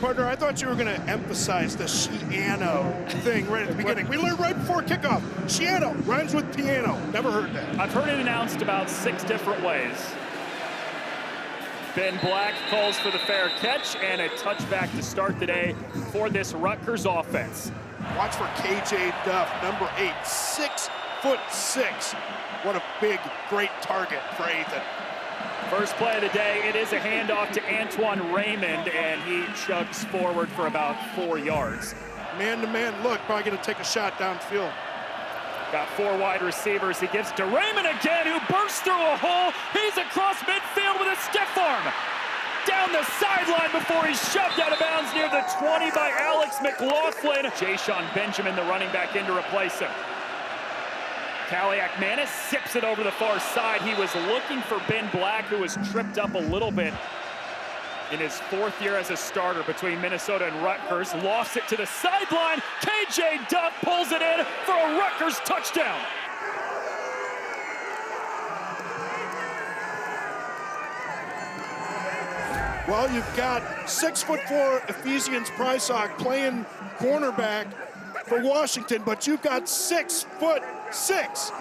partner, I thought you were going to emphasize the Shiano thing right at the beginning. We learned right before kickoff. Shiano rhymes with piano. Never heard that. I've heard it announced about 6 different ways. Ben Black calls for the fair catch and a touchback to start the day for this Rutgers offense. Watch for KJ Duff, number 8, 6'6". What a big, great target for Ethan. First play of the day, it is a handoff to Antoine Raymond, and he chugs forward for about 4 yards. Man-to-man look, probably going to take a shot downfield. Got 4 wide receivers. He gives to Raymond again, who bursts through a hole. He's across midfield with a stiff arm. Down the sideline before he's shoved out of bounds near the 20 by Alex McLaughlin. Jashawn Benjamin, the running back, in to replace him. Kaliakmanis sips it over the far side. He was looking for Ben Black, who was tripped up a little bit in his 4th year as a starter between Minnesota and Rutgers. Lost it to the sideline. KJ Duff pulls it in for a Rutgers touchdown. Well, you've got 6'4" Ephesians Prysock playing cornerback for Washington, but you've got 6'6".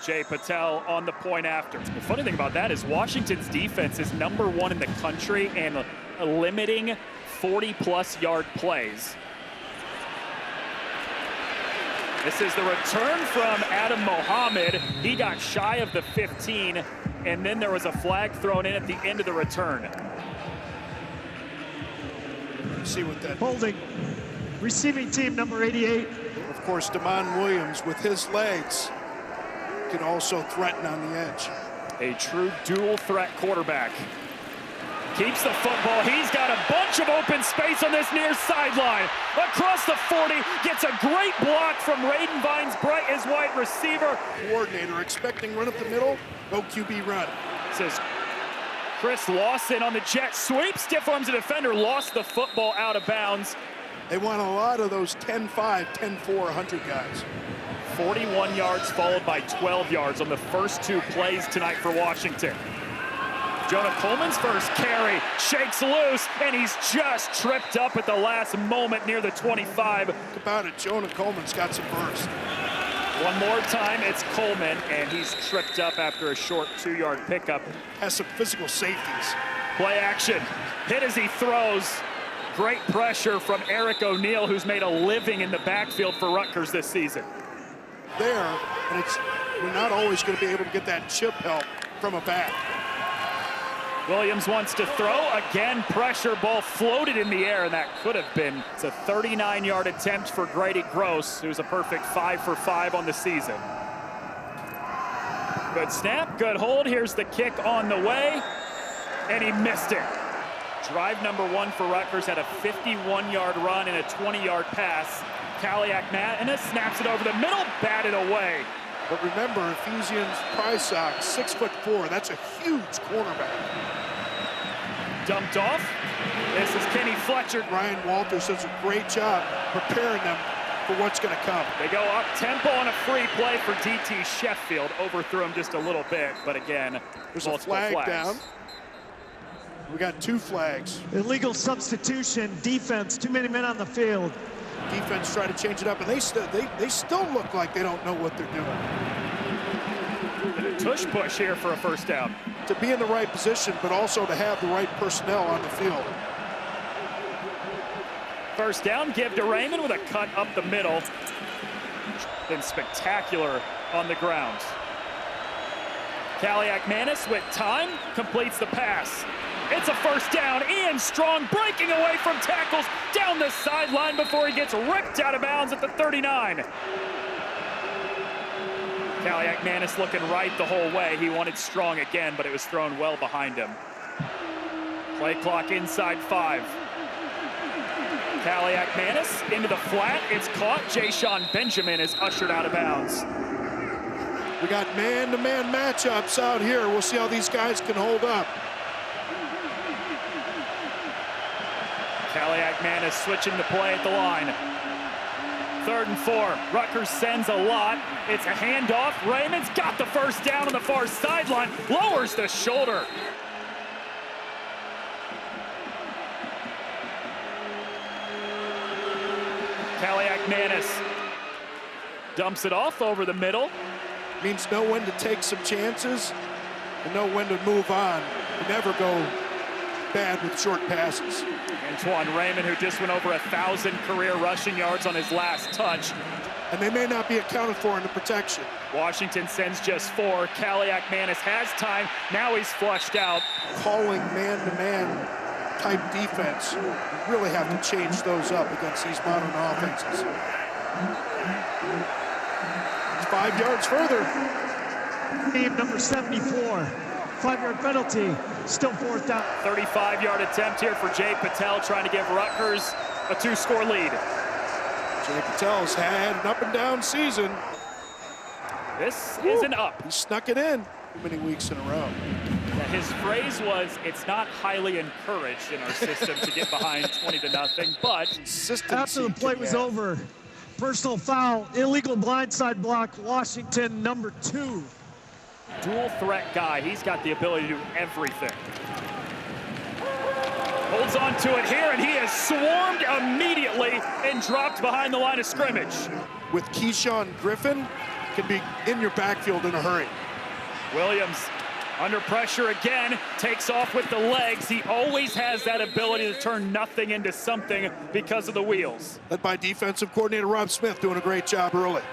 Jay Patel on the point after. The funny thing about that is Washington's defense is #1 in the country and limiting 40-plus yard plays. This is the return from Adam Mohammed. He got shy of the 15, and then there was a flag thrown in at the end of the return. See what that holding. Receiving team number 88. Of course, Damon Williams with his legs can also threaten on the edge. A true dual threat quarterback. Keeps the football. He's got a bunch of open space on this near sideline. Across the 40, gets a great block from Raiden Vines Bright, his wide receiver. Coordinator expecting run up the middle, no QB run. Says Chris Lawson on the jet sweep, stiff arms the defender, lost the football out of bounds. They want a lot of those 10-5, 10-4, 100 guys. 41 yards followed by 12 yards on the first 2 plays tonight for Washington. Jonah Coleman's first carry shakes loose, and he's just tripped up at the last moment near the 25. Think about it, Jonah Coleman's got some burst. One more time, it's Coleman, and he's tripped up after a short 2-yard pickup. Has some physical safeties. Play action, hit as he throws. Great pressure from Eric O'Neill, who's made a living in the backfield for Rutgers this season. There, and we're not always going to be able to get that chip help from a back. Williams wants to throw. Again, pressure, ball floated in the air, and that could have been. It's a 39-yard attempt for Grady Gross, who's a perfect 5 for 5 on the season. Good snap, good hold. Here's the kick on the way, and he missed it. Drive number 1 for Rutgers had a 51-yard run and a 20-yard pass. Kaliakmanis snaps it over the middle, batted away. But remember, Ephesians Prysock, 6'4". That's a huge cornerback. Dumped off. This is Kenny Fletcher. Ryan Walters does a great job preparing them for what's going to come. They go up tempo on a free play for DT Sheffield. Overthrew him just a little bit, but again, there's a flag down. We got 2 flags. Illegal substitution, defense, too many men on the field. Defense try to change it up, and they still look like they don't know what they're doing. And a tush push here for a first down. To be in the right position, but also to have the right personnel on the field. First down, give to Raymond with a cut up the middle. Been spectacular on the ground. Kaliakmanis with time, completes the pass. It's a first down. Ian Strong breaking away from tackles down the sideline before he gets ripped out of bounds at the 39. Kaliakmanis looking right the whole way. He wanted Strong again, but it was thrown well behind him. Play clock inside 5. Kaliakmanis into the flat. It's caught. Jashawn Benjamin is ushered out of bounds. We got man-to-man matchups out here. We'll see how these guys can hold up. Kaliakmanis switching the play at the line. 3rd and 4. Rutgers sends a lot. It's a handoff. Raymond's got the first down on the far sideline. Lowers the shoulder. Kaliak-Manis dumps it off over the middle. Means know when to take some chances and know when to move on. You never go bad with short passes. Antoine Raymond, who just went over 1,000 career rushing yards on his last touch. And they may not be accounted for in the protection. Washington sends just 4. Kaliak-Manis has time. Now he's flushed out. Calling man-to-man type defense. You really have to change those up against these modern offenses. It's 5 yards further. Team number 74. 5-yard penalty. Still 4th down. 35-yard attempt here for Jay Patel, trying to give Rutgers a 2-score lead. Jay Patel's had an up-and-down season. This is an up. He snuck it in too many weeks in a row. His phrase was, "It's not highly encouraged in our system to get behind 20-0, but..." Consistency. After the play was over, personal foul, illegal blindside block, Washington number 2. Dual threat guy. He's got the ability to do everything. Holds on to it here, and he is swarmed immediately and dropped behind the line of scrimmage. With Keyshawn Griffin, can be in your backfield in a hurry. Williams under pressure again, takes off with the legs. He always has that ability to turn nothing into something because of the wheels. Led by defensive coordinator Rob Smith, doing a great job early.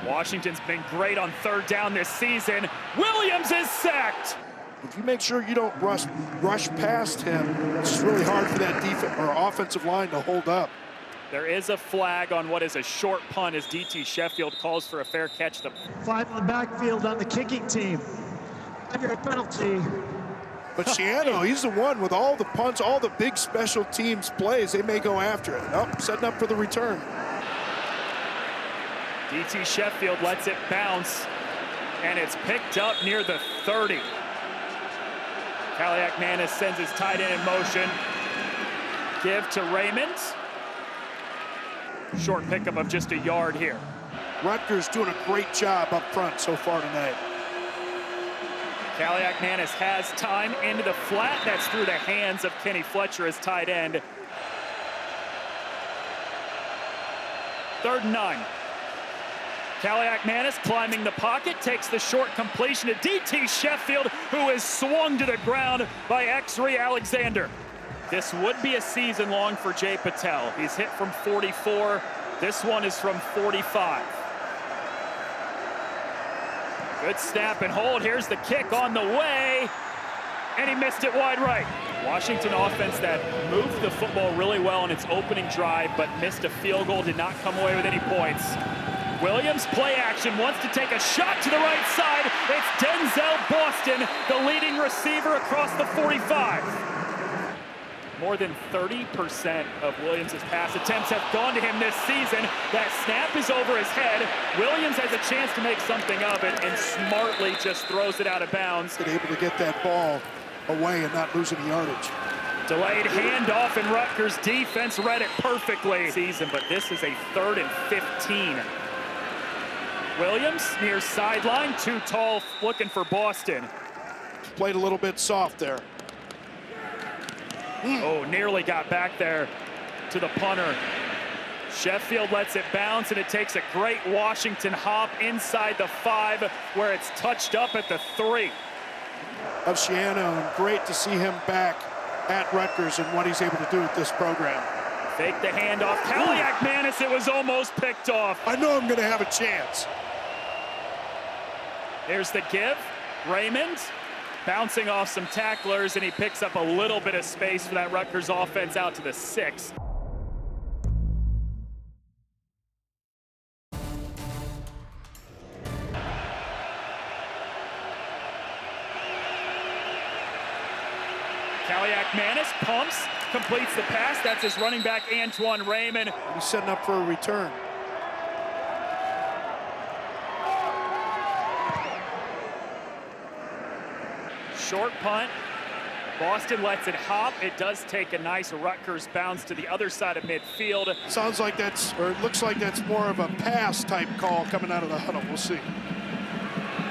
Washington's been great on 3rd down this season. Williams is sacked. If you make sure you don't rush past him, it's just really hard for that defense or offensive line to hold up. There is a flag on what is a short punt as DT Sheffield calls for a fair catch. 5 in the backfield on the kicking team. 5-yard penalty. But Shiano, he's the one with all the punts, all the big special teams plays. They may go after it. Nope, setting up for the return. DT Sheffield lets it bounce, and it's picked up near the 30. Kaliak-Manis sends his tight end in motion. Give to Raymond. Short pickup of just a yard here. Rutgers doing a great job up front so far tonight. Kaliak-Manis has time into the flat. That's through the hands of Kenny Fletcher as tight end. 3rd and 9. Kaliak-Manis climbing the pocket, takes the short completion to DT Sheffield, who is swung to the ground by X-Ray Alexander. This would be a season long for Jay Patel. He's hit from 44. This one is from 45. Good snap and hold. Here's the kick on the way, and he missed it wide right. Washington offense that moved the football really well in its opening drive, but missed a field goal, did not come away with any points. Williams, play action, wants to take a shot to the right side. It's Denzel Boston, the leading receiver across the 45. More than 30% of Williams' pass attempts have gone to him this season. That snap is over his head. Williams has a chance to make something of it and smartly just throws it out of bounds. Been able to get that ball away and not lose any yardage. Delayed handoff, and Rutgers defense read it perfectly. But this is a 3rd and 15. Williams near sideline, too tall, looking for Boston. Played a little bit soft there. Oh, nearly got back there to the punter. Sheffield lets it bounce, and it takes a great Washington hop inside the 5, where it's touched up at the 3. Of Shiano, and great to see him back at Rutgers and what he's able to do with this program. Fake the handoff. Kaliak-Manis, it was almost picked off. I know I'm going to have a chance. There's the give. Raymond bouncing off some tacklers, and he picks up a little bit of space for that Rutgers offense out to the 6. Kaliak-Manis pumps, completes the pass. That's his running back, Antoine Raymond. He's setting up for a return. Short punt. Boston lets it hop. It does take a nice Rutgers bounce to the other side of midfield. Sounds like that's, or it looks like that's more of a pass type call coming out of the huddle. We'll see.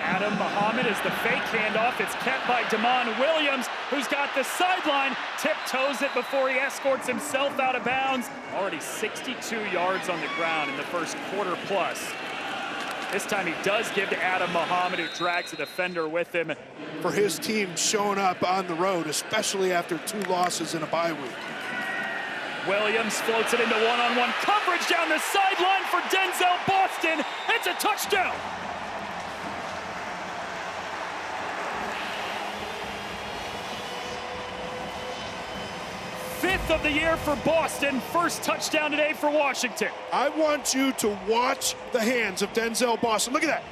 Adam Muhammad is the fake handoff. It's kept by Damon Williams, who's got the sideline, tiptoes it before he escorts himself out of bounds. Already 62 yards on the ground in the first quarter plus. This time he does give to Adam Muhammad, who drags a defender with him. For his team showing up on the road, especially after 2 losses in a bye week. Williams floats it into one-on-one coverage down the sideline for Denzel Boston. It's a touchdown. Fifth of the year for Boston. First touchdown today for Washington. I want you to watch the hands of Denzel Boston. Look at that.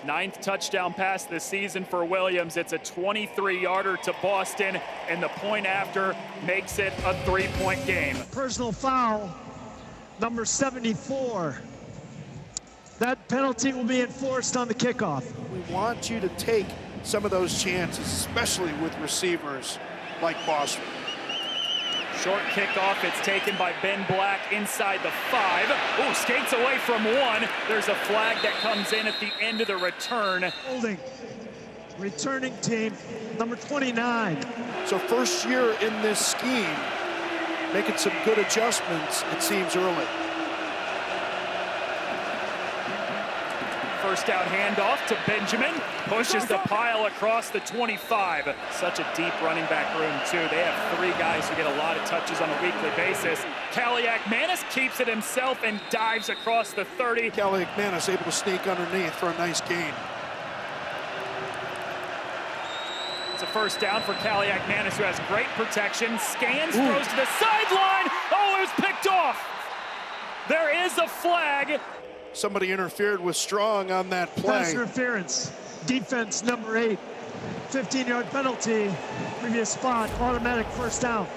9th touchdown pass this season for Williams. It's a 23-yarder to Boston, and the point after makes it a 3-point game. Personal foul, number 74. That penalty will be enforced on the kickoff. We want you to take some of those chances, especially with receivers like Boston. Short kickoff, it's taken by Ben Black inside the 5. Ooh, skates away from 1. There's a flag that comes in at the end of the return. Holding, returning team, number 29. So first year in this scheme, making some good adjustments, it seems, early. First down handoff to Benjamin. Pushes the pile across the 25. Such a deep running back room, too. They have 3 guys who get a lot of touches on a weekly basis. Kaliakmanis keeps it himself and dives across the 30. Kaliakmanis able to sneak underneath for a nice gain. It's a first down for Kaliakmanis, who has great protection. Scans, throws to the sideline. Oh, it was picked off. There is a flag. Somebody interfered with Strong on that play. Pass interference. Defense number 8. 15-yard penalty. Previous spot. Automatic first down.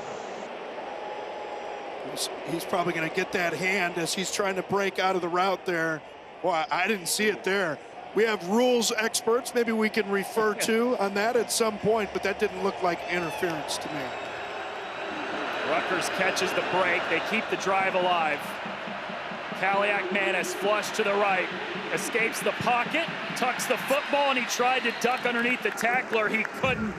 He's probably going to get that hand as he's trying to break out of the route there. Well, I didn't see it there. We have rules experts maybe we can refer to on that at some point, but that didn't look like interference to me. Rutgers catches the break. They keep the drive alive. Kaliakmanis flush to the right, escapes the pocket, tucks the football, and he tried to duck underneath the tackler. He couldn't.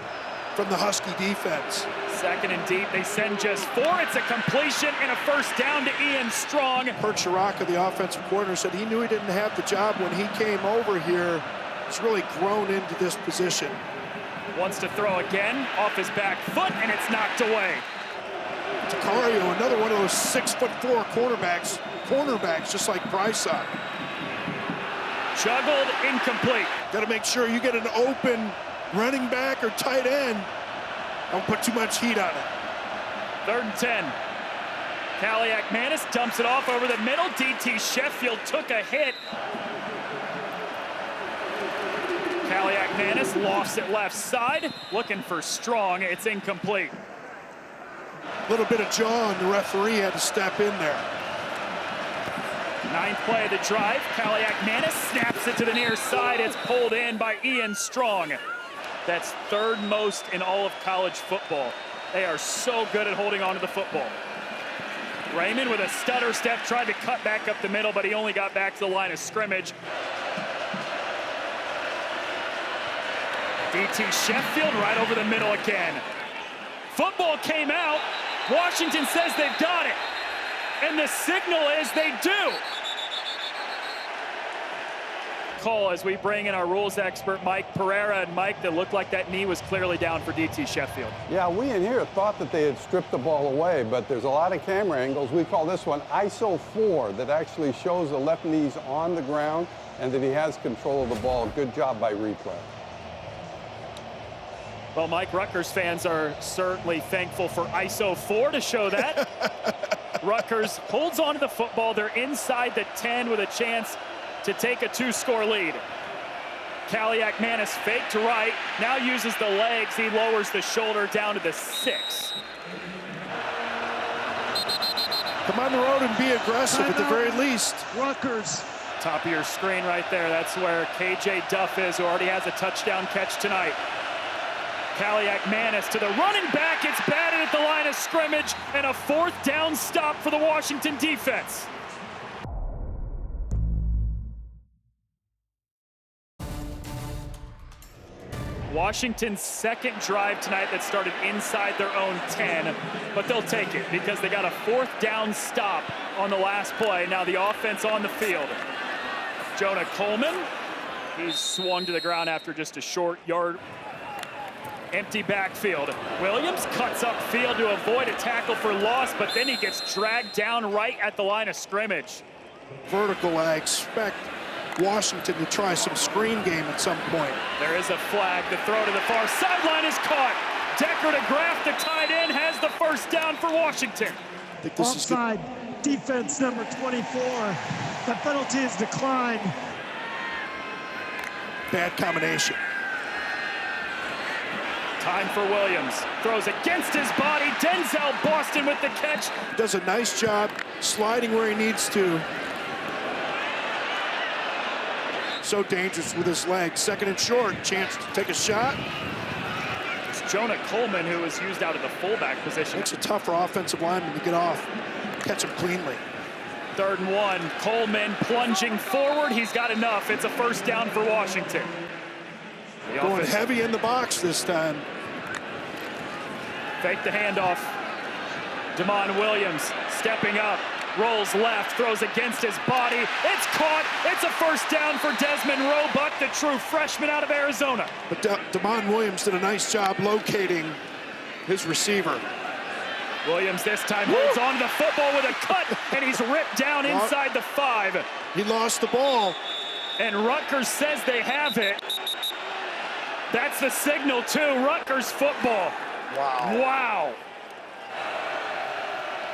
From the Husky defense. Second and deep, they send just 4. It's a completion and a first down to Ian Strong. Kurt Chiraka, the offensive coordinator, said he knew he didn't have the job when he came over here. He's really grown into this position. Wants to throw again, off his back foot, and it's knocked away. Takario, another one of those 6'4" cornerbacks, just like Brysop. Juggled, incomplete. Got to make sure you get an open running back or tight end. Don't put too much heat on it. 3rd and 10. Kaliakmanis dumps it off over the middle. DT Sheffield took a hit. Kaliakmanis lost it left side. Looking for Strong. It's incomplete. A little bit of jaw, and the referee had to step in there. 9th play of the drive. Kaliakmanis snaps it to the near side. It's pulled in by Ian Strong. That's 3rd most in all of college football. They are so good at holding on to the football. Raymond with a stutter step tried to cut back up the middle, but he only got back to the line of scrimmage. DT Sheffield right over the middle again. Football came out. Washington says they've got it. And the signal is they do. Call as we bring in our rules expert, Mike Pereira. And Mike, that looked like that knee was clearly down for DT Sheffield. Yeah, we in here thought that they had stripped the ball away, but there's a lot of camera angles. We call this one ISO 4 that actually shows the left knees on the ground and that he has control of the ball. Good job by replay. Well, Mike, Rutgers fans are certainly thankful for ISO 4 to show that. Rutgers holds on to the football. They're inside the 10 with a chance to take a 2-score lead. Kaliakmanis fake to right, now uses the legs. He lowers the shoulder down to the 6. Come on the road and be aggressive at the very least. Rutgers. Top of your screen right there. That's where KJ Duff is, who already has a touchdown catch tonight. Kaliakmanis to the running back. It's batted at the line of scrimmage, and a 4th down stop for the Washington defense. Washington's second drive tonight that started inside their own 10, but they'll take it because they got a 4th down stop on the last play. Now the offense on the field. Jonah Coleman, he's swung to the ground after just a short yard. Empty backfield. Williams cuts upfield to avoid a tackle for loss, but then he gets dragged down right at the line of scrimmage. Vertical, I expect Washington to try some screen game at some point. There is a flag. The throw to the far sideline is caught. Decker to Graff, the tight end, has the first down for Washington. I think this Offside, defense number 24. That penalty is declined. Bad combination. Time for Williams. Throws against his body. Denzel Boston with the catch. Does a nice job sliding where he needs to. So dangerous with his legs. 2nd and short. Chance to take a shot. It's Jonah Coleman who is used out of the fullback position. Makes it tough for offensive linemen to get off. Catch him cleanly. 3rd and 1. Coleman plunging forward. He's got enough. It's a 1st down for Washington. Going heavy in the box this time. Fake the handoff. Damon Williams stepping up. Rolls left, throws against his body. It's caught. It's a 1st down for Desmond Roebuck, the true freshman out of Arizona. But Damon Williams did a nice job locating his receiver. Williams this time holds on to the football with a cut, and he's ripped down inside the 5. He lost the ball. And Rutgers says they have it. That's the signal too. Rutgers football. Wow. Wow.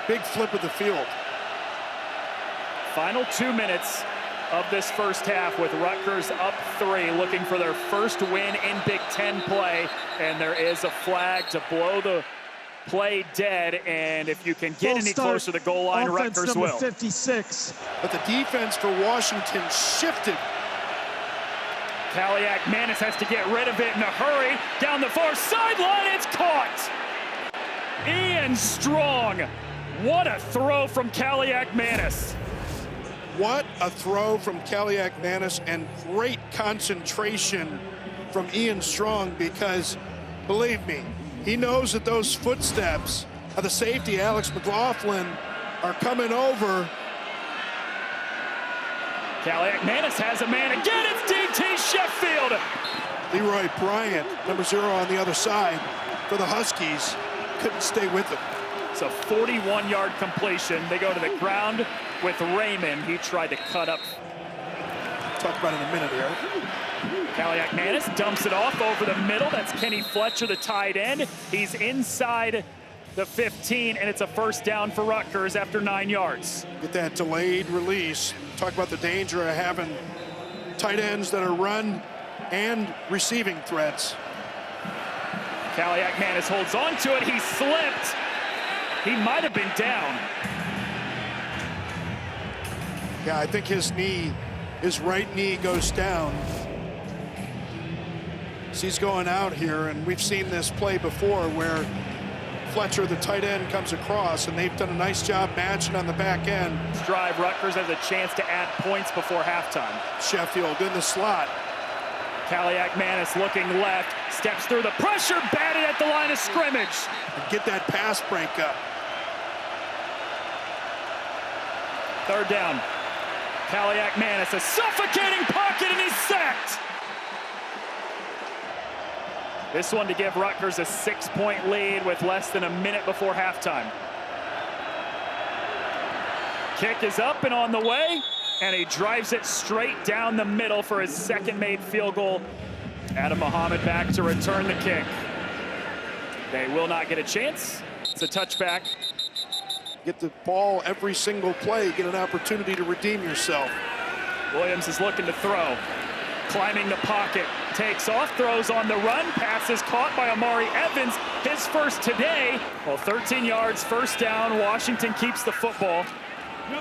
Big flip of the field. Final 2 minutes of this first half with Rutgers up 3, looking for their first win in Big Ten play. And there is a flag to blow the play dead. And if you can get any closer to the goal line, Rutgers will. 56. But the defense for Washington shifted. Kaliak Manis has to get rid of it in a hurry. Down the far sideline, it's caught. Ian Strong. What a throw from Kaliak Manis. What a throw from Kaliak Manis, and great concentration from Ian Strong, because, believe me, he knows that those footsteps of the safety, Alex McLaughlin, are coming over. Kaliak Manis has a man again. It's DT Sheffield. Leroy Bryant, number 0 on the other side for the Huskies, couldn't stay with him. It's a 41-yard completion. They go to the ground with Raymond. He tried to cut up. Talk about it in a minute here. Kaliak Manis dumps it off over the middle. That's Kenny Fletcher, the tight end. He's inside the 15, and it's a 1st down for Rutgers after 9 yards. Get that delayed release. Talk about the danger of having tight ends that are run and receiving threats. Kaliak Manis holds on to it. He slipped. He might have been down. Yeah, I think his right knee goes down. So he's going out here, and we've seen this play before where Fletcher, the tight end, comes across, and they've done a nice job matching on the back end. This drive, Rutgers has a chance to add points before halftime. Sheffield in the slot. Kaliak Manis looking left, steps through the pressure, batted at the line of scrimmage. And get that pass break up. 3rd down. Kaliak Manis, a suffocating pocket, and he's sacked. This one to give Rutgers a 6-point lead with less than a minute before halftime. Kick is up and on the way, and he drives it straight down the middle for his 2nd made field goal. Adam Muhammad back to return the kick. They will not get a chance. It's a touchback. Get the ball every single play, get an opportunity to redeem yourself. Williams is looking to throw. Climbing the pocket, takes off, throws on the run, pass is caught by Amari Evans, his first today. Well, 13 yards, 1st down. Washington keeps the football.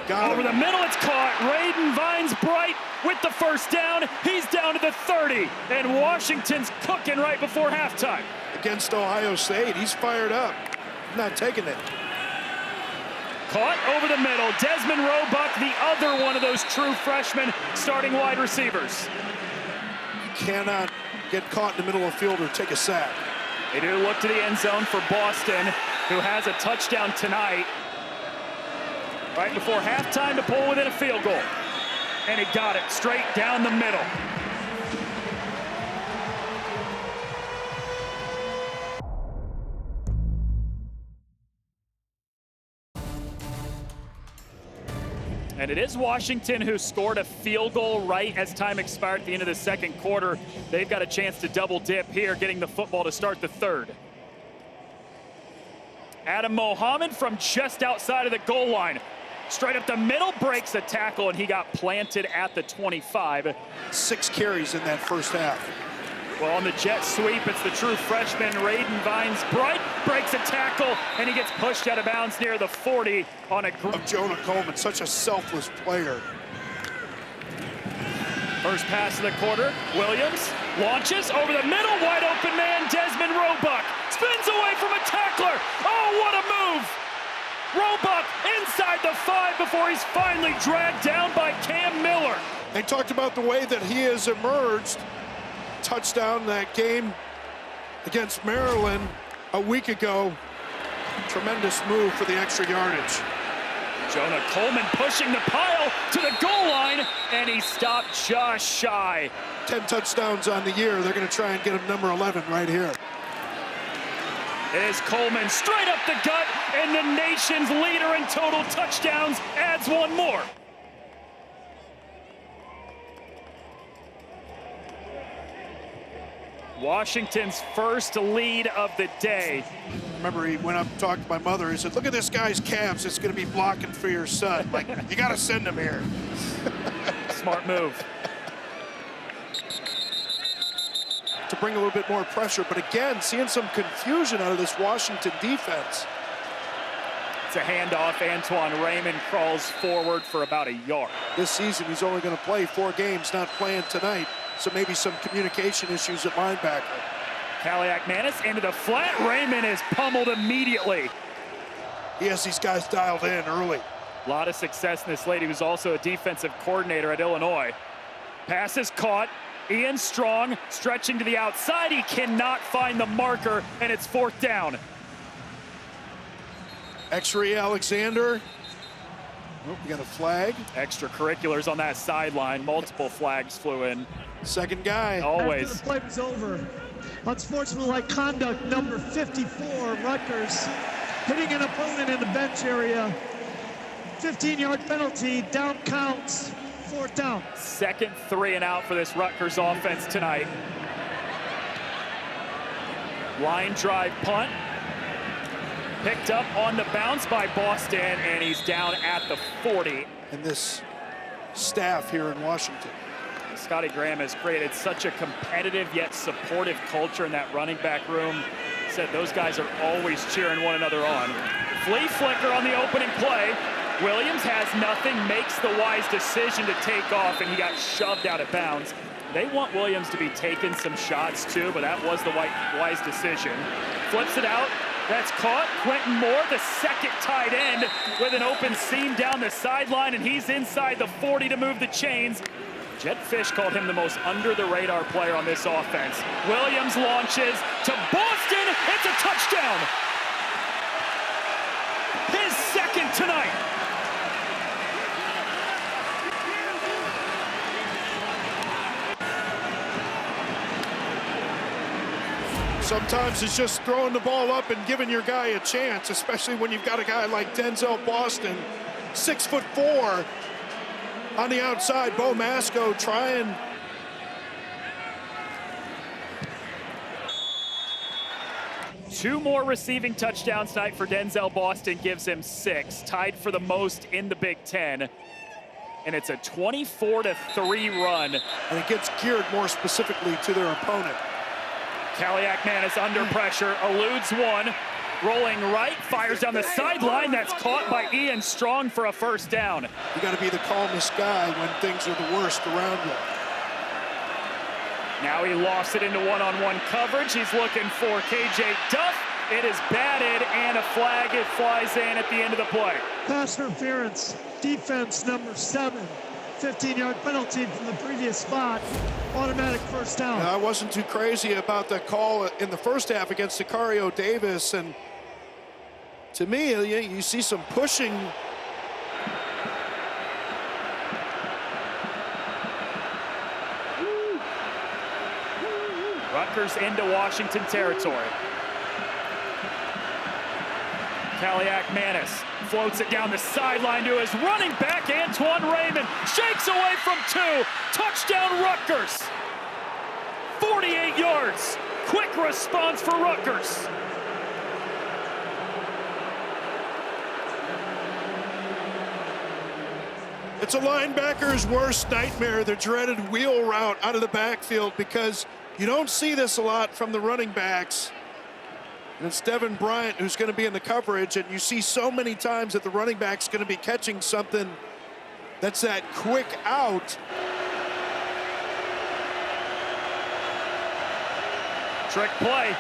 Over the middle, it's caught. Raiden Vines Bright with the 1st down. He's down to the 30, and Washington's cooking right before halftime. Against Ohio State, he's fired up. Not taking it. Caught over the middle. Desmond Roebuck, the other one of those true freshmen starting wide receivers. cannot get caught in the middle of the field or take a sack. They do look to the end zone for Boston, who has a touchdown tonight. Right before halftime to pull within a field goal. And he got it straight down the middle. And it is Washington who scored a field goal right as time expired at the end of the second quarter. They've got a chance to double dip here, getting the football to start the third. Adam Mohammed from just outside of the goal line. Straight up the middle, breaks a tackle, and he got planted at the 25. 6 carries in that first half. Well, on the jet sweep, it's the true freshman, Raiden Vines-Bright, breaks a tackle, and he gets pushed out of bounds near the 40 on a of Jonah Coleman, such a selfless player. First pass of the quarter, Williams launches over the middle, wide open man, Desmond Roebuck, spins away from a tackler. Oh, what a move! Roebuck inside the 5 before he's finally dragged down by Cam Miller. They talked about the way that he has emerged. Touchdown that game against Maryland a week ago. Tremendous move for the extra yardage. Jonah Coleman pushing the pile to the goal line, and he stopped just shy. 10 touchdowns on the year. They're going to try and get him number 11 right here. It is Coleman straight up the gut, and the nation's leader in total touchdowns adds one more. Washington's first lead of the day. Remember, he went up and talked to my mother. He said, look at this guy's calves. It's going to be blocking for your son. Like, you got to send him here. Smart move. To bring a little bit more pressure. But again, seeing some confusion out of this Washington defense. It's a handoff. Antoine Raymond crawls forward for about a yard. This season, he's only going to play 4 games, not playing tonight. So maybe some communication issues at linebacker. Kaliakmanis into the flat. Raymond is pummeled immediately. He has these guys dialed in early. A lot of success in this lady, who's also a defensive coordinator at Illinois. Pass is caught. Ian Strong stretching to the outside. He cannot find the marker, and it's 4th down. X-Ray Alexander. Oh, we got a flag. Extracurriculars on that sideline. Multiple flags flew in. Second guy. Always. After the play was over, unsportsmanlike conduct number 54, Rutgers, hitting an opponent in the bench area. 15-yard penalty, down counts, 4th down. Second 3 and out for this Rutgers offense tonight. Line drive punt. Picked up on the bounce by Boston, and he's down at the 40. And this staff here in Washington. Scotty Graham has created such a competitive yet supportive culture in that running back room. Said those guys are always cheering one another on. Flea flicker on the opening play. Williams has nothing, makes the wise decision to take off, and he got shoved out of bounds. They want Williams to be taking some shots too, but that was the wise decision. Flips it out. That's caught. Quentin Moore, the second tight end, with an open seam down the sideline, and he's inside the 40 to move the chains. Jed Fish called him the most under-the-radar player on this offense. Williams launches to Boston. It's a touchdown. His second tonight. Sometimes it's just throwing the ball up and giving your guy a chance, especially when you've got a guy like Denzel Boston, 6'4", on the outside. Bo Masco trying. Two more receiving touchdowns tonight for Denzel Boston, gives him 6, tied for the most in the Big Ten. And it's a 24-3 run. And it gets geared more specifically to their opponent. Kaliakmanis under pressure, eludes one, rolling right, fires down the sideline. That's caught by Ian Strong for a 1st down. You got to be the calmest guy when things are the worst around you. Now he lofts it into one-on-one coverage. He's looking for KJ Duff. It is batted, and a flag, it flies in at the end of the play. Pass interference, defense number 7, 15-yard penalty from the previous spot. Automatic first down. I wasn't too crazy about the call in the first half against Sicario Davis, and to me, you see some pushing. Rutgers into Washington territory. Kaliak-Manis floats it down the sideline to his running back, Antoine Raymond. Shakes away from 2. Touchdown, Rutgers. 48 yards. Quick response for Rutgers. It's a linebacker's worst nightmare, the dreaded wheel route out of the backfield, because you don't see this a lot from the running backs. And it's Devin Bryant who's going to be in the coverage, and you see so many times that the running back's going to be catching something that's that quick out. Trick play,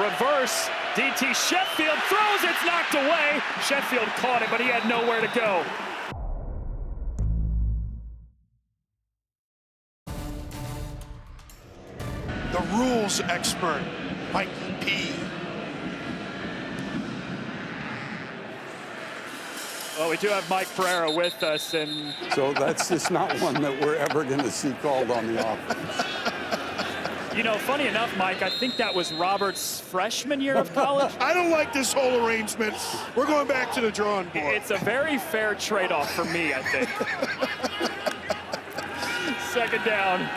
reverse, DT Sheffield throws, it's knocked away. Sheffield caught it, but he had nowhere to go. The rules expert, Mikey P. Well, we do have Mike Pereira with us, and So that's just not one that we're ever going to see called on the offense. you know, funny enough, Mike, I think that was Robert's freshman year of college. I don't like this whole arrangement. We're going back to the drawing board. It's a very fair trade-off for me, I think. Second down.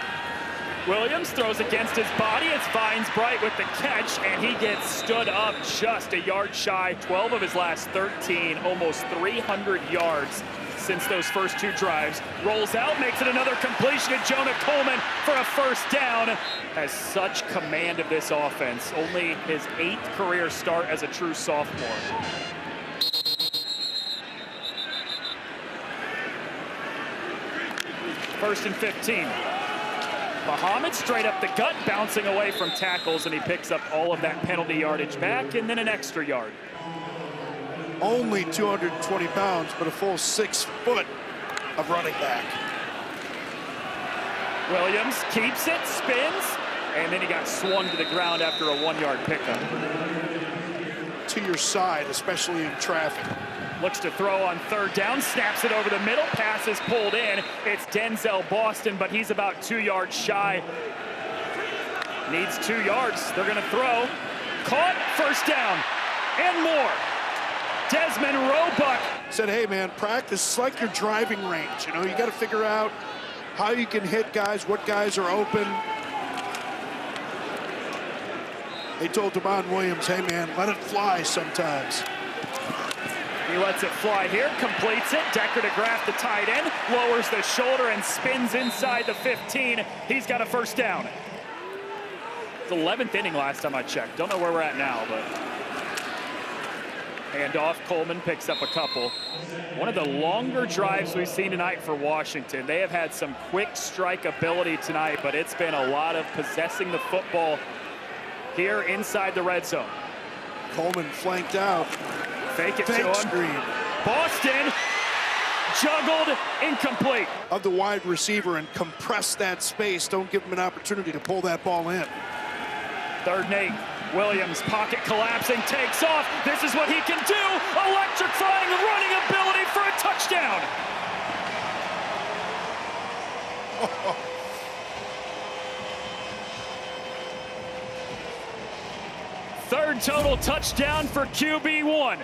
Williams throws against his body. It's Vines Bright with the catch, and he gets stood up just a yard shy. 12 of his last 13, almost 300 yards since those first 2 drives. Rolls out, makes it another completion to Jonah Coleman for a first down. Has such command of this offense. Only his 8th career start as a true sophomore. First and 15. Muhammad straight up the gut, bouncing away from tackles, and he picks up all of that penalty yardage back and then an extra yard. Only 220 pounds, but a full 6 foot of running back. Williams keeps it, spins, and then he got swung to the ground after a 1-yard pickup. To your side, especially in traffic. Looks to throw on third down, snaps it over the middle, pass is pulled in. It's Denzel Boston, but he's about 2 yards shy. Needs 2 yards, they're gonna throw. Caught, first down, and more. Desmond Roebuck. Said, hey man, practice is like your driving range. You know, you gotta figure out how you can hit guys, what guys are open. They told Devon Williams, hey man, let it fly sometimes. He lets it fly here, completes it. Decker to Graff, the tight end, lowers the shoulder and spins inside the 15. He's got a first down. It's 11th inning last time I checked. Don't know where we're at now, but handoff, Coleman picks up a couple. One of the longer drives we've seen tonight for Washington. They have had some quick strike ability tonight, but it's been a lot of possessing the football here inside the red zone. Coleman flanked out. Fake it to him. Screen. Boston juggled, incomplete. Of the wide receiver and compress that space. Don't give him an opportunity to pull that ball in. 3rd and 8. Williams, pocket collapsing, takes off. This is what he can do. Electrifying running ability for a touchdown. Third total touchdown for QB1.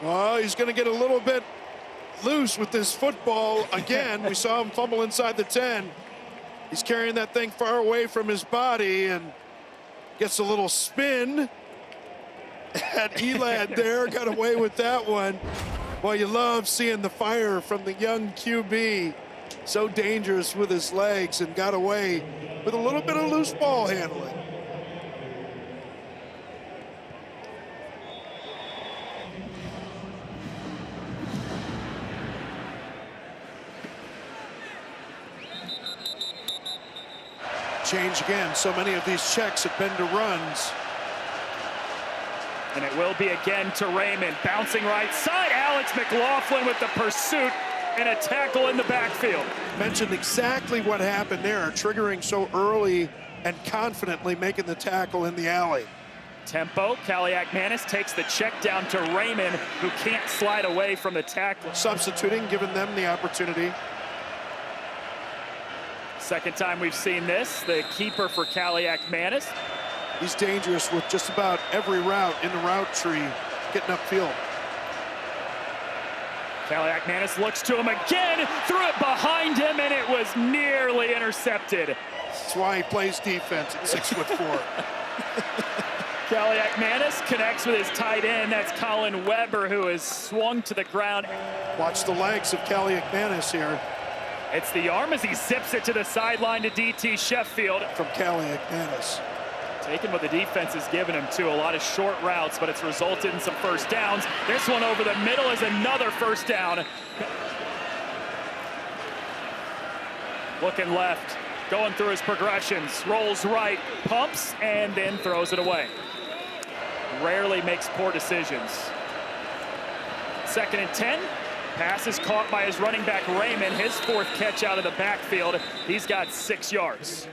Well, he's going to get a little bit loose with this football again. We saw him fumble inside the 10. He's carrying that thing far away from his body and gets a little spin. Had Elad there, got away with that one. Well, you love seeing the fire from the young QB. So dangerous with his legs, and got away with a little bit of loose ball handling. Change again. So many of these checks have been to runs. And it will be again to Raymond. Bouncing right side. Alex McLaughlin with the pursuit. and a tackle in the backfield. Mentioned exactly what happened there, triggering so early and confidently making the tackle in the alley. Tempo, Kaliakmanis takes the check down to Raymond, who can't slide away from the tackle. Substituting, giving them the opportunity. Second time we've seen this, the keeper for Kaliakmanis. He's dangerous with just about every route in the route tree, getting upfield. Kaliakmanis looks to him again, threw it behind him, and it was nearly intercepted. That's why he plays defense at 6'4". Kaliakmanis connects with his tight end. That's Colin Weber, who is swung to the ground. Watch the legs of Kaliakmanis here. It's the arm as he zips it to the sideline to DT Sheffield. From Kaliakmanis. Taking what the defense has given him, too. A lot of short routes, but it's resulted in some first downs. This one over the middle is another first down. Looking left, going through his progressions. Rolls right, pumps, and then throws it away. Rarely makes poor decisions. 2nd and 10. Pass is caught by his running back, Raymond. His 4th catch out of the backfield. He's got 6 yards.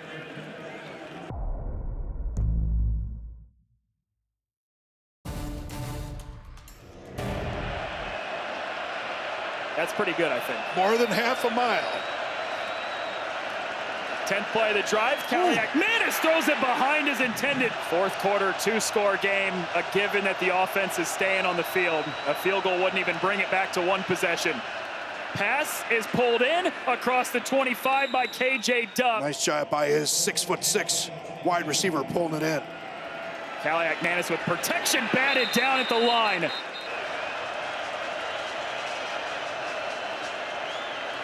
That's pretty good, I think. More than half a mile. 10th play of the drive. Kaliakmanis throws it behind his intended. 4th quarter, 2-score game. A given that the offense is staying on the field. A field goal wouldn't even bring it back to 1 possession. Pass is pulled in across the 25 by KJ Duff. Nice job by his 6'6" wide receiver pulling it in. Kaliakmanis with protection batted down at the line.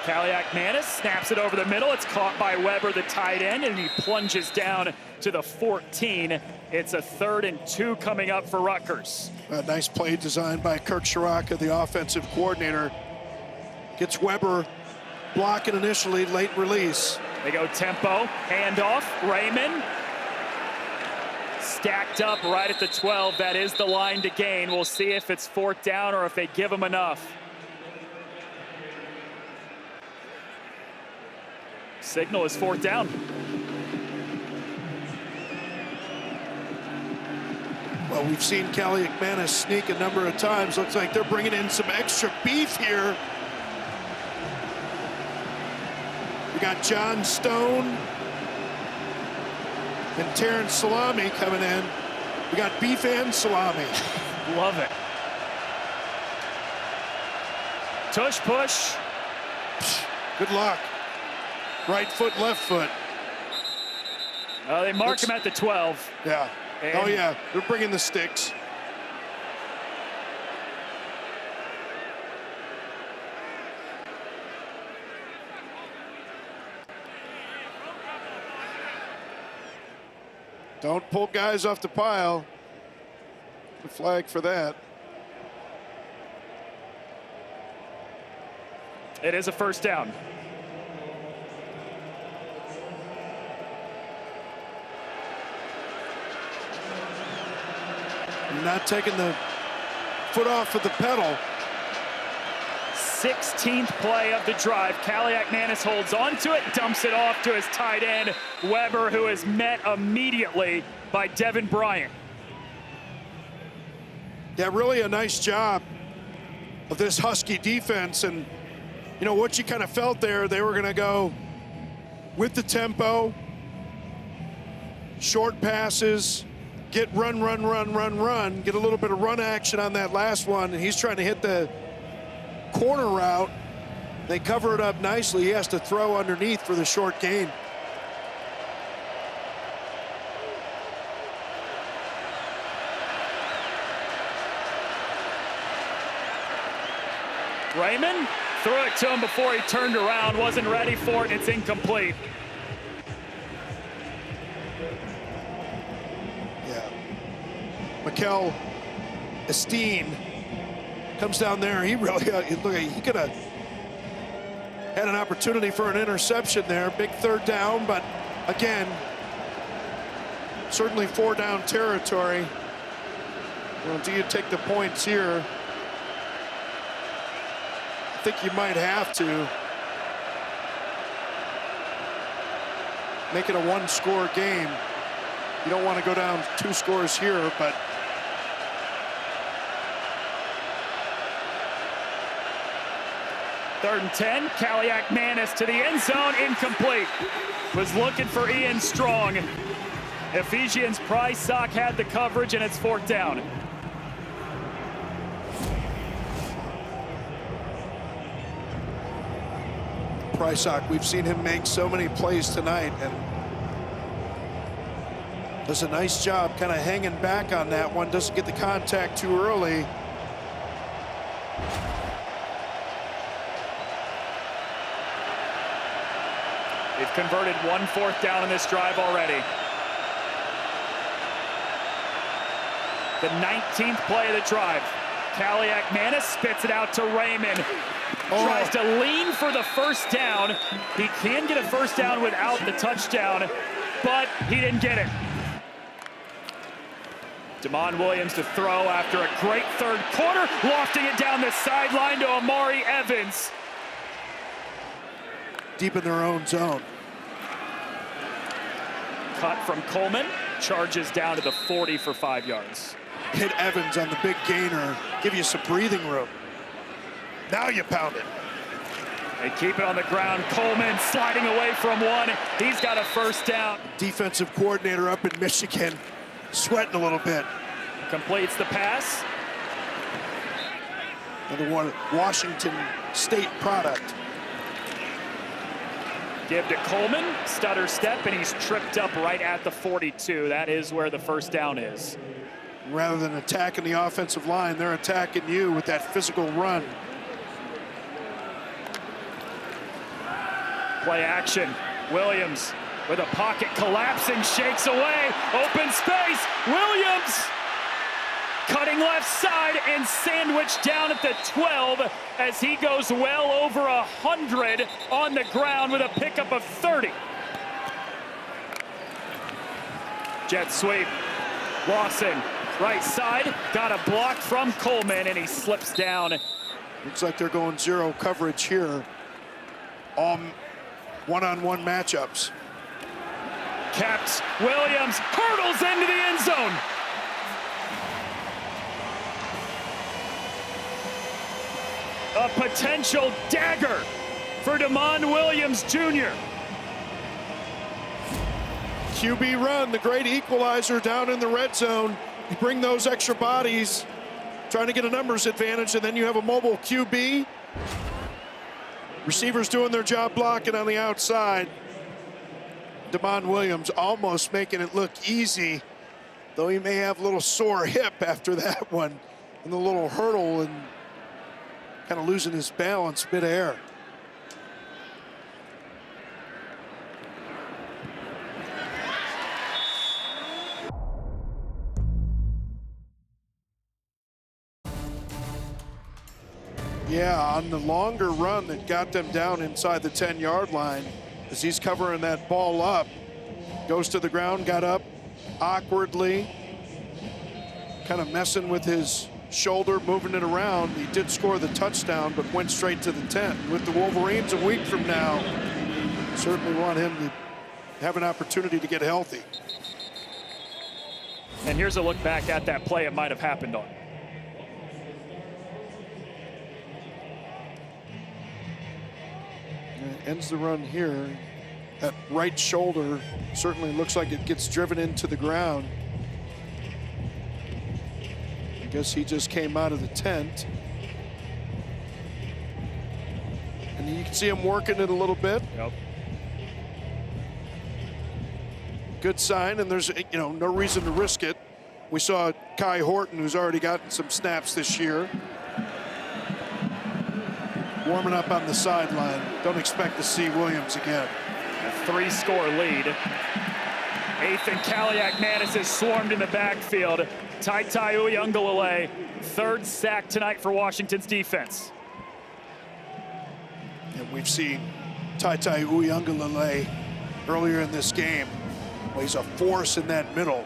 Kaliakmanis snaps it over the middle. It's caught by Weber, the tight end, and he plunges down to the 14. It's a 3rd and 2 coming up for Rutgers. A nice play designed by Kirk Shiraka, the offensive coordinator. Gets Weber blocking initially, late release. They go tempo, handoff, Raymond. Stacked up right at the 12. That is the line to gain. We'll see if it's 4th down or if they give him enough. Signal is 4th down. Well, we've seen Kaliakmanis sneak a number of times. Looks like they're bringing in some extra beef here. We got John Stone and Terrence Salami coming in. We got beef and salami. Love it. Tush push. Good luck. Right foot, left foot. They mark him at the 12. Yeah. And oh, yeah. They're bringing the sticks. Don't pull guys off the pile. The flag for that. It is a 1st down. Not taking the foot off of the pedal. 16th play of the drive. Kaliakmanis holds onto it, dumps it off to his tight end, Weber, who is met immediately by Devin Bryant. Yeah, really a nice job of this Husky defense. And, you know, what you kind of felt there, they were going to go with the tempo, short passes, get run, get a little bit of run action on that last one. And he's trying to hit the corner route. They cover it up nicely. He has to throw underneath for the short gain. Raymond threw it to him before he turned around, wasn't ready for it, it's incomplete. Yeah. Mikel Esteen comes down there. He really, he could have had an opportunity for an interception there. Big 3rd down, but again, certainly 4-down territory. Well, do you take the points here? think you might have to. Make it a one-score game. You don't want to go down 2 scores here, but third and 10, Kaliak-Manis to the end zone, incomplete. Was looking for Ian Strong. Ephesians Prysock had the coverage, and it's 4th down. Prysock, we've seen him make so many plays tonight, and does a nice job kind of hanging back on that one. Doesn't get the contact too early. They've converted 1 4th down in this drive already. The 19th play of the drive. Kaliak-Manis spits it out to Raymond. Tries to lean for the first down. He can get a first down without the touchdown, but he didn't get it. Damon Williams to throw after a great 3rd quarter, lofting it down the sideline to Amari Evans. Deep in their own zone. Cut from Coleman, charges down to the 40 for 5 yards. Hit Evans on the big gainer, give you some breathing room. Now you pound it. They keep it on the ground. Coleman sliding away from one. He's got a first down. Defensive coordinator up in Michigan, sweating a little bit. Completes the pass. Another one, Washington State product. Give to Coleman, stutter step, and he's tripped up right at the 42. That is where the first down is. Rather than attacking the offensive line, they're attacking you with that physical run. Play action. Williams with a pocket collapsing, shakes away. Open space. Williams cutting left side and sandwiched down at the 12 as he goes well over 100 on the ground with a pickup of 30. Jet sweep. Lawson, right side, got a block from Coleman, and he slips down. Looks like they're going zero coverage here. All one-on-one matchups. Kept. Williams hurdles into the end zone. A potential dagger for Damon Williams Jr. QB run, the great equalizer down in the red zone. You bring those extra bodies, trying to get a numbers advantage, and then you have a mobile QB. Receivers doing their job blocking on the outside. Damon Williams almost making it look easy, though he may have a little sore hip after that one, and the little hurdle and kind of losing his balance midair. Yeah, on the longer run that got them down inside the 10-yard line, as he's covering that ball up, goes to the ground, got up awkwardly, kind of messing with his shoulder, moving it around. He did score the touchdown, but went straight to the tent. With the Wolverines a week from now, certainly want him to have an opportunity to get healthy. And here's a look back at that play it might have happened on. Ends the run here. That right shoulder certainly looks like it gets driven into the ground. I guess he just came out of the tent. And you can see him working it a little bit. Yep. Good sign, and there's no reason to risk it. We saw Kai Horton, who's already gotten some snaps this year, warming up on the sideline. Don't expect to see Williams again. A 3-score lead. Ethan Kaliak-Manis is swarmed in the backfield. Taitai Uyunglele, 3rd sack tonight for Washington's defense. And we've seen Taitai Uyunglele earlier in this game. Well, he's a force in that middle.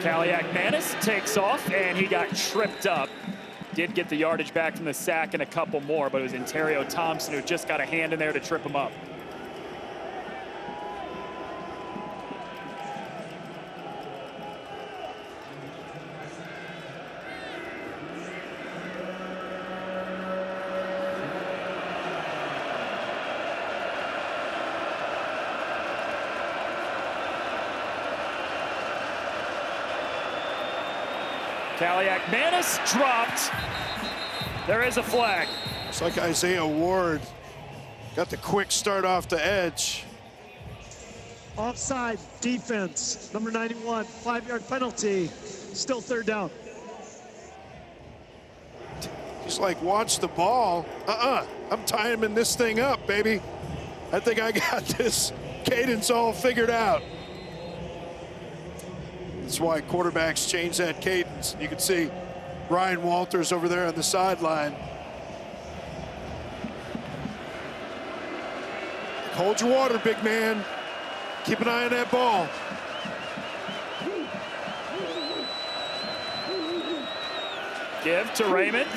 Kaliak-Manis takes off, and he got tripped up Did get the yardage back from the sack and a couple more, but it was Ontario Thompson who just got a hand in there to trip him up. Kaliak-Manis dropped. There is a flag. It's like Isaiah Ward got the quick start off the edge. Offside defense, number 91, 5-yard penalty. Still third down. He's like, watch the ball. I'm timing this thing up, baby. I think I got this cadence all figured out. That's why quarterbacks change that cadence. You can see Ryan Walters over there on the sideline. Hold your water, big man. Keep an eye on that ball. Give to Raymond.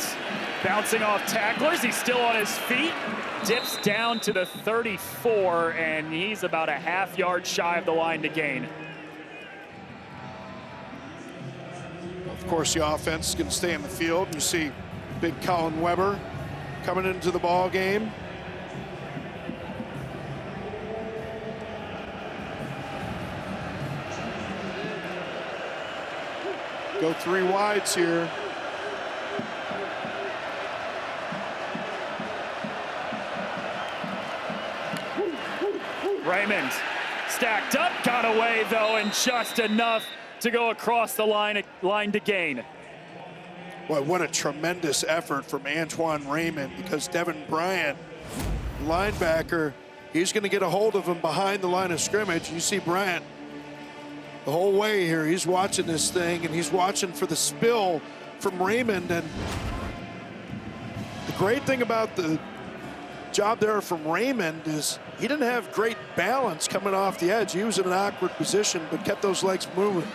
Bouncing off tacklers. He's still on his feet. Dips down to the 34, and he's about a half-yard shy of the line to gain. Of course, the offense is going to stay in the field. You see big Colin Weber coming into the ball game. Go 3 wides here. Raymond stacked up, got away though, and just enough to go across the line to gain. Well, what a tremendous effort from Antoine Raymond, because Devin Bryant, linebacker, he's going to get a hold of him behind the line of scrimmage. You see Bryant the whole way here. He's watching this thing, and he's watching for the spill from Raymond. And the great thing about the job there from Raymond is he didn't have great balance coming off the edge. He was in an awkward position, but kept those legs moving.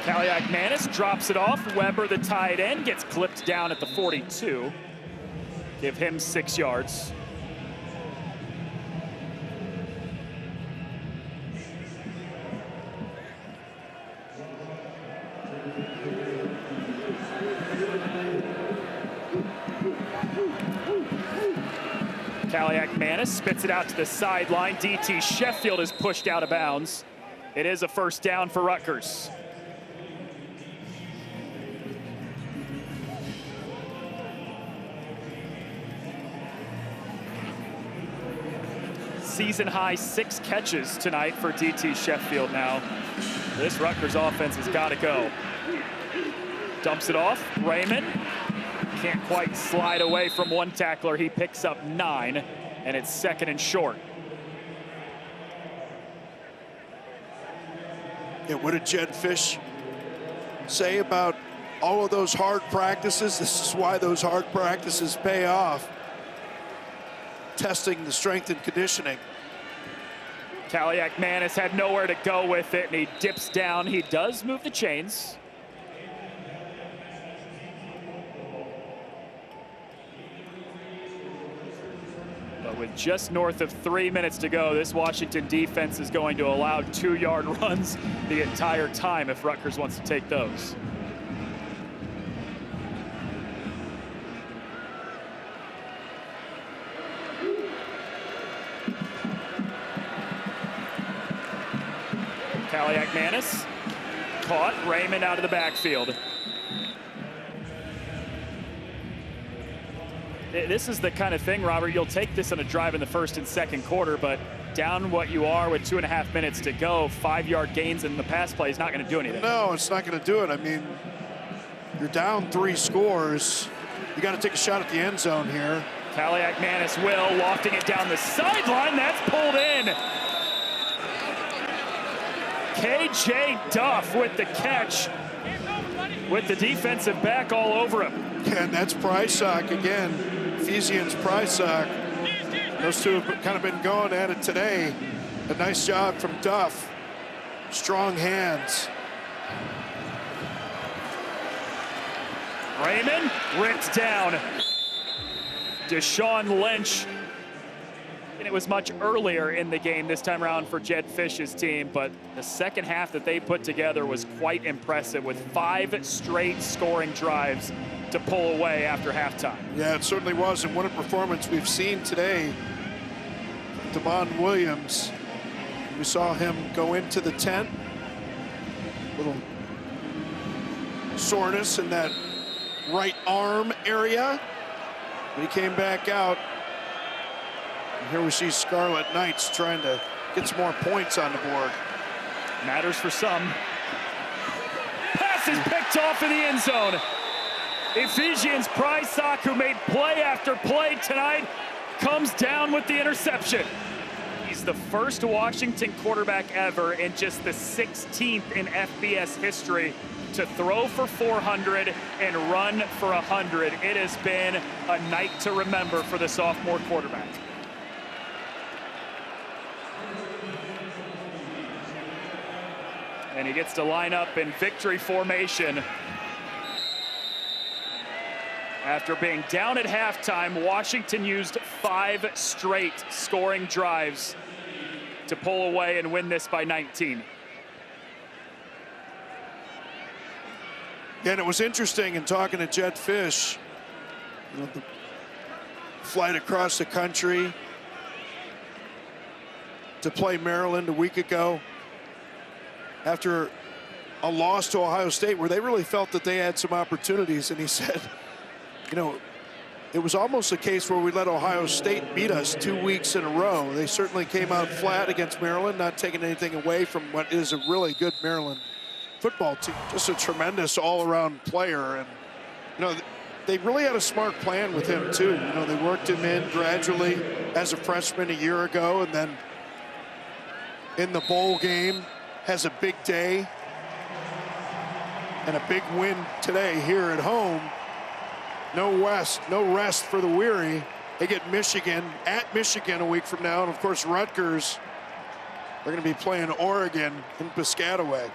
Kaliak-Manis drops it off. Weber, the tight end, gets clipped down at the 42. Give him 6 yards. Kaliak-Manis spits it out to the sideline. DT Sheffield is pushed out of bounds. It is a first down for Rutgers. Season high 6 catches tonight for DT Sheffield now. This Rutgers offense has got to go. Dumps it off. Raymond can't quite slide away from one tackler. He picks up 9, and it's 2nd and short. Yeah, what did Jed Fish say about all of those hard practices? This is why those hard practices pay off. Testing the strength and conditioning. Kaliak-Manis had nowhere to go with it, and he dips down. He does move the chains. But with just north of 3 minutes to go, this Washington defense is going to allow 2-yard runs the entire time if Rutgers wants to take those. Kaliak-Manis caught. Raymond out of the backfield. This is the kind of thing, Robert, you'll take this on a drive in the first and second quarter, but down what you are with 2.5 minutes to go, 5-yard gains in the pass play is not going to do anything. No, it's not going to do it. I mean, you're down 3 scores. You got to take a shot at the end zone here. Kaliak-Manis will, lofting it down the sideline. That's pulled in. KJ Duff with the catch, with the defensive back all over him. And that's Prysock again. Ephesians Prysock. Those two have kind of been going at it today. A nice job from Duff. Strong hands. Raymond ripped down. Deshaun Lynch. And it was much earlier in the game this time around for Jed Fish's team, but the second half that they put together was quite impressive with 5 straight scoring drives to pull away after halftime. Yeah, it certainly was, and what a performance we've seen today. Devon Williams, we saw him go into the tent. Little soreness in that right arm area. He came back out. And here we see Scarlet Knights trying to get some more points on the board. Matters for some. Pass is picked off in the end zone. Ephesians Prysock, who made play after play tonight, comes down with the interception. He's the first Washington quarterback ever and just the 16th in FBS history to throw for 400 and run for 100. It has been a night to remember for the sophomore quarterback. And he gets to line up in victory formation. After being down at halftime, Washington used 5 straight scoring drives to pull away and win this by 19. Yeah, and it was interesting in talking to Jed Fish, you know, the flight across the country to play Maryland a week ago after a loss to Ohio State where they really felt that they had some opportunities, and he said, you know, it was almost a case where we let Ohio State beat us 2 weeks in a row. They certainly came out flat against Maryland, not taking anything away from what is a really good Maryland football team. Just a tremendous all-around player. And, you know, they really had a smart plan with him, too. You know, they worked him in gradually as a freshman a year ago, and then in the bowl game has a big day and a big win today here at home. No rest for the weary. They get Michigan at Michigan a week from now, and of course Rutgers. They're going to be playing Oregon in Piscataway.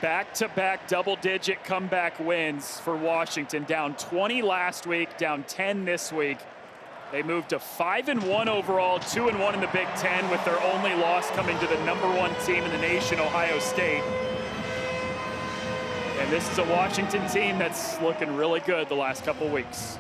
Back-to-back double-digit comeback wins for Washington. Down 20 last week, down 10 this week. They moved to 5-1 overall, 2-1 in the Big Ten, with their only loss coming to the #1 team in the nation, Ohio State. And this is a Washington team that's looking really good the last couple weeks.